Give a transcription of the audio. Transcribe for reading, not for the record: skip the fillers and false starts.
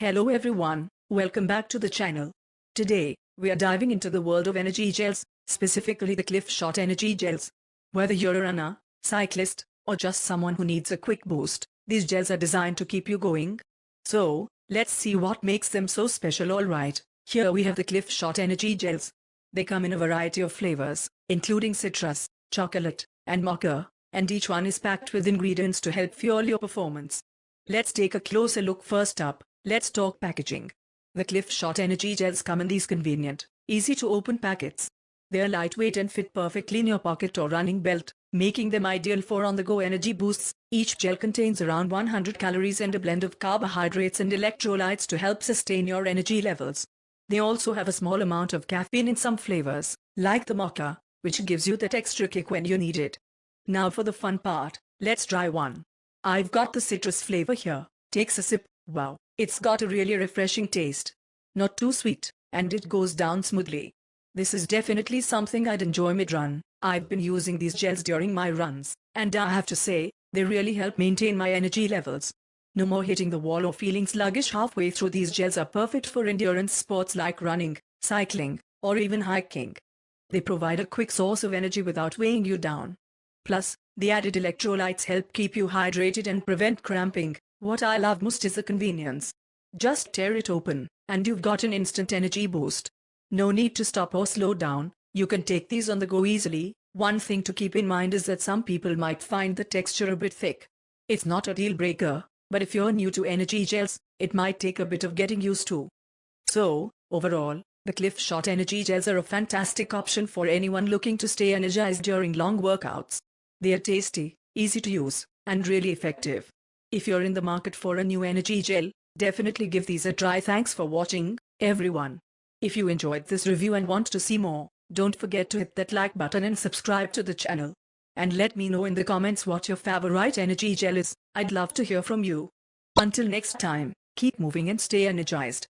Hello everyone, welcome back to the channel. Today, we are diving into the world of energy gels, specifically the CLIF SHOT Energy Gels. Whether you're a runner, cyclist, or just someone who needs a quick boost, these gels are designed to keep you going. So, let's see what makes them so special. Alright, here we have the CLIF SHOT Energy Gels. They come in a variety of flavors, including citrus, chocolate, and mocha, and each one is packed with ingredients to help fuel your performance. Let's take a closer look. First up, let's talk packaging. The CLIF SHOT Energy Gels come in these convenient, easy-to-open packets. They are lightweight and fit perfectly in your pocket or running belt, making them ideal for on-the-go energy boosts. Each gel contains around 100 calories and a blend of carbohydrates and electrolytes to help sustain your energy levels. They also have a small amount of caffeine in some flavors, like the mocha, which gives you that extra kick when you need it. Now for the fun part, let's try one. I've got the citrus flavor here. Takes a sip. Wow, it's got a really refreshing taste. Not too sweet, and it goes down smoothly. This is definitely something I'd enjoy mid-run. I've been using these gels during my runs, and I have to say, they really help maintain my energy levels. No more hitting the wall or feeling sluggish halfway through. These gels are perfect for endurance sports like running, cycling, or even hiking. They provide a quick source of energy without weighing you down. Plus, the added electrolytes help keep you hydrated and prevent cramping. What I love most is the convenience. Just tear it open, and you've got an instant energy boost. No need to stop or slow down, you can take these on the go easily. One thing to keep in mind is that some people might find the texture a bit thick. It's not a deal breaker, but if you're new to energy gels, it might take a bit of getting used to. So, overall, the CLIF SHOT Energy Gels are a fantastic option for anyone looking to stay energized during long workouts. They are tasty, easy to use, and really effective. If you're in the market for a new energy gel, definitely give these a try. Thanks for watching, everyone. If you enjoyed this review and want to see more, don't forget to hit that like button and subscribe to the channel. And let me know in the comments what your favorite energy gel is. I'd love to hear from you. Until next time, keep moving and stay energized.